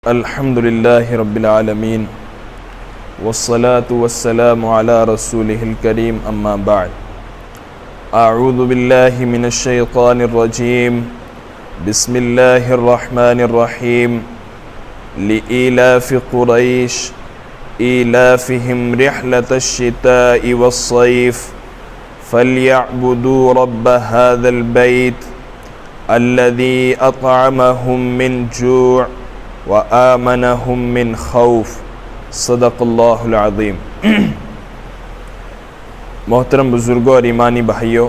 الحمد لله رب العالمين والصلاة والسلام على رسوله الكريم أما بعد أعوذ بالله من الشيطان الرجيم بسم الله الرحمن الرحيم لإيلاف قريش إيلافهم رحلة الشتاء والصيف فليعبدوا رب هذا البيت الذي أطعمهم من جوع وآمنهم من خوف صدق اللہ العظیم۔ محترم بزرگوں اور ایمانی بھائیوں،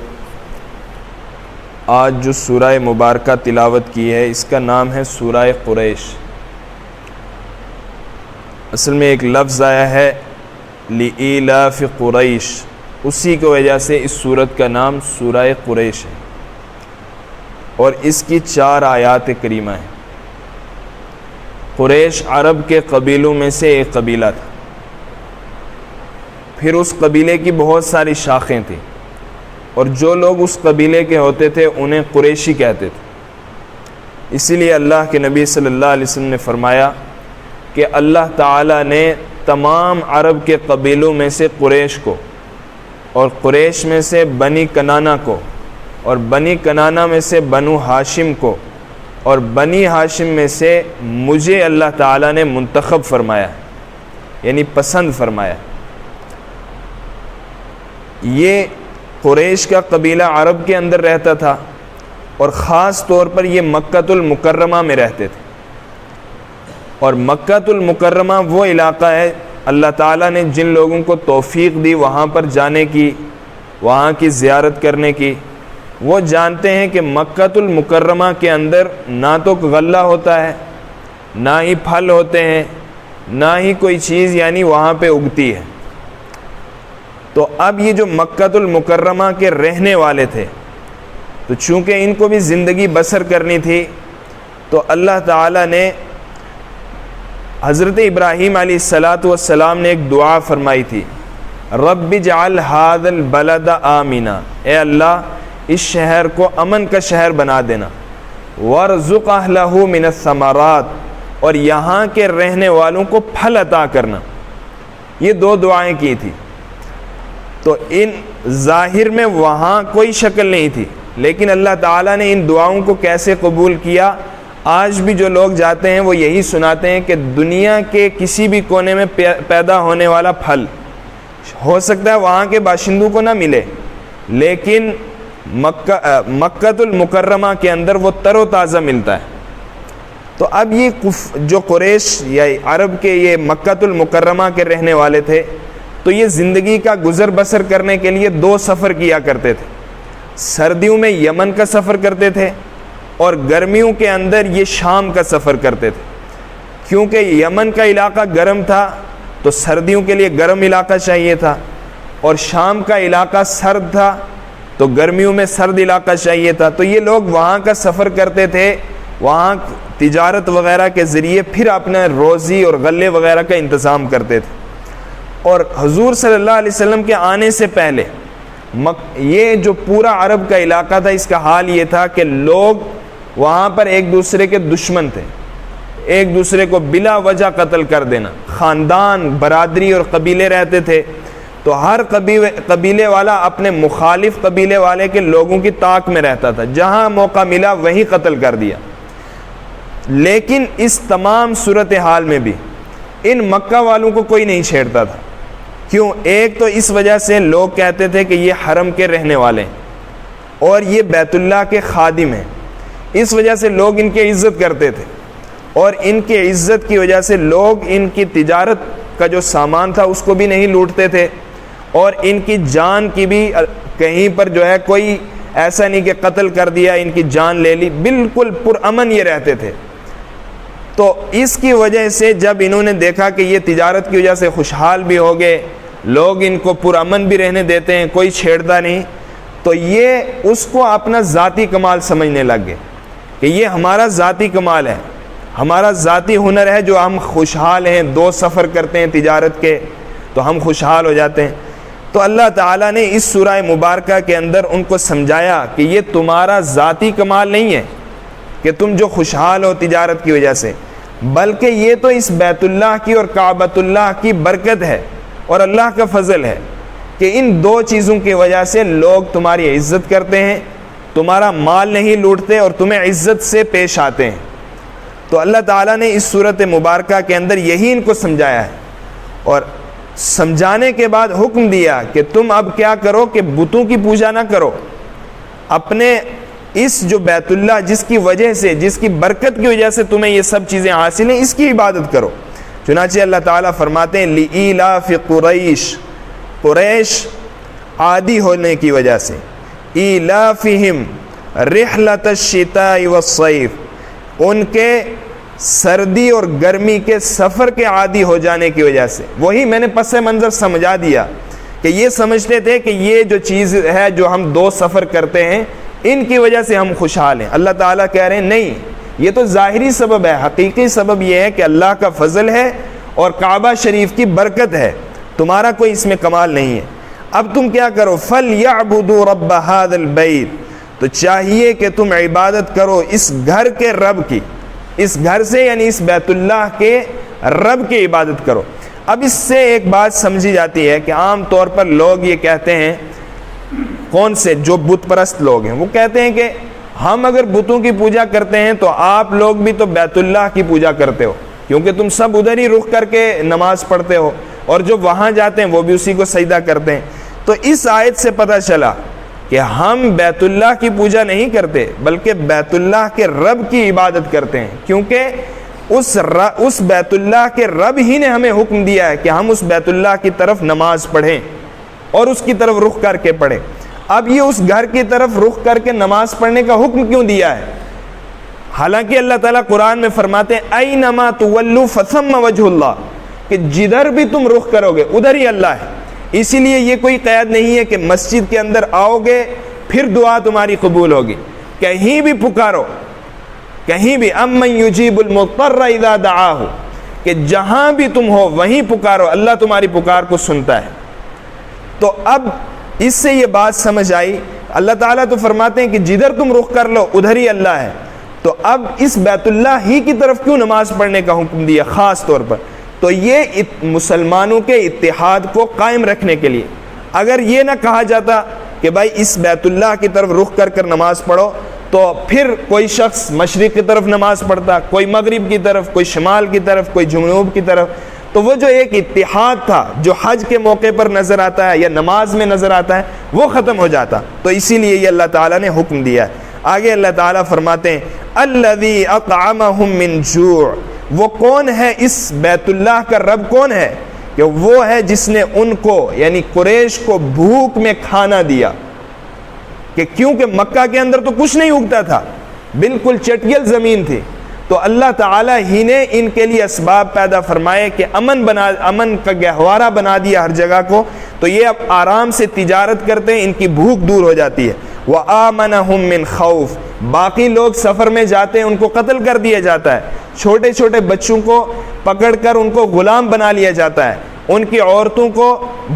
آج جو سورہ مبارکہ تلاوت کی ہے اس کا نام ہے سورہ قریش۔ اصل میں ایک لفظ آیا ہے لإیلاف قریش، اسی کی وجہ سے اس سورت کا نام سورہ قریش ہے، اور اس کی 4 آیات کریمہ ہیں۔ قریش عرب کے قبیلوں میں سے ایک قبیلہ تھا، پھر اس قبیلے کی بہت ساری شاخیں تھیں، اور جو لوگ اس قبیلے کے ہوتے تھے انہیں قریشی کہتے تھے۔ اسی لیے اللہ کے نبی صلی اللہ علیہ وسلم نے فرمایا کہ اللہ تعالیٰ نے تمام عرب کے قبیلوں میں سے قریش کو، اور قریش میں سے بنی کنانہ کو، اور بنی کنانہ میں سے بنو ہاشم کو، اور بنی ہاشم میں سے مجھے اللہ تعالیٰ نے منتخب فرمایا، یعنی پسند فرمایا۔ یہ قریش کا قبیلہ عرب کے اندر رہتا تھا، اور خاص طور پر یہ مکۃ المکرمہ میں رہتے تھے، اور مکۃ المکرمہ وہ علاقہ ہے اللہ تعالیٰ نے جن لوگوں کو توفیق دی وہاں پر جانے کی، وہاں کی زیارت کرنے کی، وہ جانتے ہیں کہ مکۃ المکرمہ کے اندر نہ تو غلہ ہوتا ہے، نہ ہی پھل ہوتے ہیں، نہ ہی کوئی چیز یعنی وہاں پہ اگتی ہے۔ تو اب یہ جو مکۃ المکرمہ کے رہنے والے تھے، تو چونکہ ان کو بھی زندگی بسر کرنی تھی، تو اللہ تعالیٰ نے حضرت ابراہیم علیہ السلام نے ایک دعا فرمائی تھی، رب اجعل ھذا البلد آمنا، اے اللہ اس شہر کو امن کا شہر بنا دینا، وارزق اہلہ من الثمرات، اور یہاں کے رہنے والوں کو پھل عطا کرنا۔ یہ 2 دعائیں کی تھی۔ تو ان ظاہر میں وہاں کوئی شکل نہیں تھی، لیکن اللہ تعالیٰ نے ان دعاؤں کو کیسے قبول کیا، آج بھی جو لوگ جاتے ہیں وہ یہی سناتے ہیں کہ دنیا کے کسی بھی کونے میں پیدا ہونے والا پھل ہو سکتا ہے وہاں کے باشندوں کو نہ ملے، لیکن مکۃ المکرمہ کے اندر وہ تر و تازہ ملتا ہے۔ تو اب یہ جو قریش یا عرب کے یہ مکۃ المکرمہ کے رہنے والے تھے، تو یہ زندگی کا گزر بسر کرنے کے لیے 2 سفر کیا کرتے تھے۔ سردیوں میں یمن کا سفر کرتے تھے، اور گرمیوں کے اندر یہ شام کا سفر کرتے تھے۔ کیونکہ یمن کا علاقہ گرم تھا تو سردیوں کے لیے گرم علاقہ چاہیے تھا، اور شام کا علاقہ سرد تھا تو گرمیوں میں سرد علاقہ چاہیے تھا۔ تو یہ لوگ وہاں کا سفر کرتے تھے، وہاں تجارت وغیرہ کے ذریعے پھر اپنا روزی اور غلے وغیرہ کا انتظام کرتے تھے۔ اور حضور صلی اللہ علیہ وسلم کے آنے سے پہلے یہ جو پورا عرب کا علاقہ تھا، اس کا حال یہ تھا کہ لوگ وہاں پر ایک دوسرے کے دشمن تھے، ایک دوسرے کو بلا وجہ قتل کر دینا، خاندان، برادری اور قبیلے رہتے تھے، تو ہر قبیلے والا اپنے مخالف قبیلے والے کے لوگوں کی طاق میں رہتا تھا، جہاں موقع ملا وہیں قتل کر دیا۔ لیکن اس تمام صورتحال میں بھی ان مکہ والوں کو کوئی نہیں چھیڑتا تھا۔ کیوں؟ ایک تو اس وجہ سے لوگ کہتے تھے کہ یہ حرم کے رہنے والے ہیں اور یہ بیت اللہ کے خادم ہیں، اس وجہ سے لوگ ان کی عزت کرتے تھے، اور ان کی عزت کی وجہ سے لوگ ان کی تجارت کا جو سامان تھا اس کو بھی نہیں لوٹتے تھے، اور ان کی جان کی بھی کہیں پر جو ہے کوئی ایسا نہیں کہ قتل کر دیا، ان کی جان لے لی، بالکل پرامن یہ رہتے تھے۔ تو اس کی وجہ سے جب انہوں نے دیکھا کہ یہ تجارت کی وجہ سے خوشحال بھی ہو گئے، لوگ ان کو پرامن بھی رہنے دیتے ہیں، کوئی چھیڑتا نہیں، تو یہ اس کو اپنا ذاتی کمال سمجھنے لگ گئے کہ یہ ہمارا ذاتی کمال ہے، ہمارا ذاتی ہنر ہے جو ہم خوشحال ہیں، 2 سفر کرتے ہیں تجارت کے تو ہم خوشحال ہو جاتے ہیں۔ تو اللہ تعالیٰ نے اس سورہ مبارکہ کے اندر ان کو سمجھایا کہ یہ تمہارا ذاتی کمال نہیں ہے کہ تم جو خوشحال ہو تجارت کی وجہ سے، بلکہ یہ تو اس بیت اللہ کی اور کعبۃ اللہ کی برکت ہے اور اللہ کا فضل ہے کہ ان دو چیزوں کی وجہ سے لوگ تمہاری عزت کرتے ہیں، تمہارا مال نہیں لوٹتے اور تمہیں عزت سے پیش آتے ہیں۔ تو اللہ تعالیٰ نے اس صورت مبارکہ کے اندر یہی ان کو سمجھایا ہے، اور سمجھانے کے بعد حکم دیا کہ تم اب کیا کرو کہ بتوں کی پوجا نہ کرو، اپنے اس جو بیت اللہ جس کی وجہ سے، جس کی برکت کی وجہ سے تمہیں یہ سب چیزیں حاصل ہیں، اس کی عبادت کرو۔ چنانچہ اللہ تعالیٰ فرماتے ہیں لِإِيلَافِ قریش عادی ہونے کی وجہ سے، ایلافہم رحلۃ الشتاء والصیف، ان کے سردی اور گرمی کے سفر کے عادی ہو جانے کی وجہ سے۔ وہی میں نے پس منظر سمجھا دیا کہ یہ سمجھتے تھے کہ یہ جو چیز ہے جو ہم دو سفر کرتے ہیں ان کی وجہ سے ہم خوشحال ہیں۔ اللہ تعالیٰ کہہ رہے ہیں نہیں، یہ تو ظاہری سبب ہے، حقیقی سبب یہ ہے کہ اللہ کا فضل ہے اور کعبہ شریف کی برکت ہے، تمہارا کوئی اس میں کمال نہیں ہے۔ اب تم کیا کرو، فَلْيَعْبُدُوا رَبَّ هَذَا الْبَيْتِ، تو چاہیے کہ تم عبادت کرو اس گھر کے رب کی، اس گھر سے یعنی اس بیت اللہ کے رب کی عبادت کرو۔ اب اس سے ایک بات سمجھی جاتی ہے کہ عام طور پر لوگ یہ کہتے ہیں، کون سے جو بت پرست لوگ ہیں، وہ کہتے ہیں کہ ہم اگر بتوں کی پوجا کرتے ہیں تو آپ لوگ بھی تو بیت اللہ کی پوجا کرتے ہو، کیونکہ تم سب ادھر ہی رخ کر کے نماز پڑھتے ہو، اور جو وہاں جاتے ہیں وہ بھی اسی کو سجدہ کرتے ہیں۔ تو اس آیت سے پتہ چلا کہ ہم بیت اللہ کی پوجا نہیں کرتے بلکہ بیت اللہ کے رب کی عبادت کرتے ہیں، کیونکہ اس بیت اللہ کے رب ہی نے ہمیں حکم دیا ہے کہ ہم اس بیت اللہ کی طرف نماز پڑھیں اور اس کی طرف رخ کر کے پڑھیں۔ اب یہ اس گھر کی طرف رخ کر کے نماز پڑھنے کا حکم کیوں دیا ہے؟ حالانکہ اللہ تعالیٰ قرآن میں فرماتے ہیں اینما تولوا فثم وجہ اللہ، کہ جدھر بھی تم رخ کرو گے ادھر ہی اللہ ہے۔ اسی لیے یہ کوئی قید نہیں ہے کہ مسجد کے اندر آؤ گے پھر دعا تمہاری قبول ہوگی، کہیں بھی پکارو، کہیں بھی امن یجیب المضطر اذا دعاہ، کہ جہاں بھی تم ہو وہیں پکارو، اللہ تمہاری پکار کو سنتا ہے۔ تو اب اس سے یہ بات سمجھ آئی، اللہ تعالیٰ تو فرماتے ہیں کہ جدھر تم رخ کر لو ادھر ہی اللہ ہے، تو اب اس بیت اللہ ہی کی طرف کیوں نماز پڑھنے کا حکم دیا خاص طور پر؟ تو یہ مسلمانوں کے اتحاد کو قائم رکھنے کے لیے۔ اگر یہ نہ کہا جاتا کہ بھائی اس بیت اللہ کی طرف رخ کر کر نماز پڑھو، تو پھر کوئی شخص مشرق کی طرف نماز پڑھتا، کوئی مغرب کی طرف، کوئی شمال کی طرف، کوئی جنوب کی طرف، تو وہ جو ایک اتحاد تھا جو حج کے موقع پر نظر آتا ہے یا نماز میں نظر آتا ہے وہ ختم ہو جاتا۔ تو اسی لیے یہ اللہ تعالیٰ نے حکم دیا ہے۔ آگے اللہ تعالیٰ فرماتے ہیں الذی اطعمہم من جوع، وہ کون ہے اس بیت اللہ کا رب کون ہے؟ کہ وہ ہے جس نے ان کو یعنی قریش کو بھوک میں کھانا دیا، کہ کیونکہ مکہ کے اندر تو کچھ نہیں اگتا تھا، بالکل چٹیل زمین تھی، تو اللہ تعالیٰ ہی نے ان کے لیے اسباب پیدا فرمائے کہ امن کا گہوارہ بنا دیا ہر جگہ کو، تو یہ اب آرام سے تجارت کرتے ہیں، ان کی بھوک دور ہو جاتی ہے۔ وَآمَنَهُم مِّن خَوْفٍ، باقی لوگ سفر میں جاتے ہیں ان کو قتل کر دیا جاتا ہے، چھوٹے چھوٹے بچوں کو پکڑ کر ان کو غلام بنا لیا جاتا ہے، ان کی عورتوں کو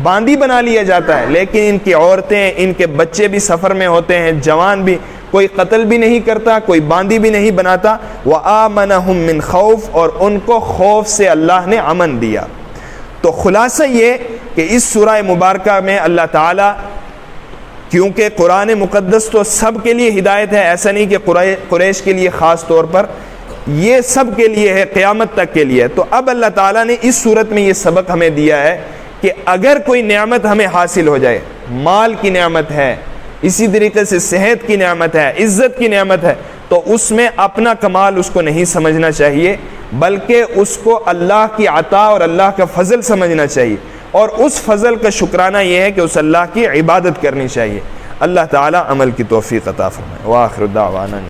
باندی بنا لیا جاتا ہے، لیکن ان کی عورتیں، ان کے بچے بھی سفر میں ہوتے ہیں، جوان بھی، کوئی قتل بھی نہیں کرتا، کوئی باندی بھی نہیں بناتا۔ وَآمَنَهُم مِّن خَوْفٍ، اور ان کو خوف سے اللہ نے امن دیا۔ تو خلاصہ یہ کہ اس سورہ مبارکہ میں اللہ تعالیٰ، کیونکہ قرآن مقدس تو سب کے لیے ہدایت ہے، ایسا نہیں کہ قریش کے لیے خاص طور پر، یہ سب کے لیے ہے، قیامت تک کے لیے۔ تو اب اللہ تعالیٰ نے اس صورت میں یہ سبق ہمیں دیا ہے کہ اگر کوئی نعمت ہمیں حاصل ہو جائے، مال کی نعمت ہے، اسی طریقے سے صحت کی نعمت ہے، عزت کی نعمت ہے، تو اس میں اپنا کمال اس کو نہیں سمجھنا چاہیے، بلکہ اس کو اللہ کی عطا اور اللہ کا فضل سمجھنا چاہیے، اور اس فضل کا شکرانہ یہ ہے کہ اس اللہ کی عبادت کرنی چاہیے۔ اللہ تعالی عمل کی توفیق عطا فرمائے۔ وآخر دعوانا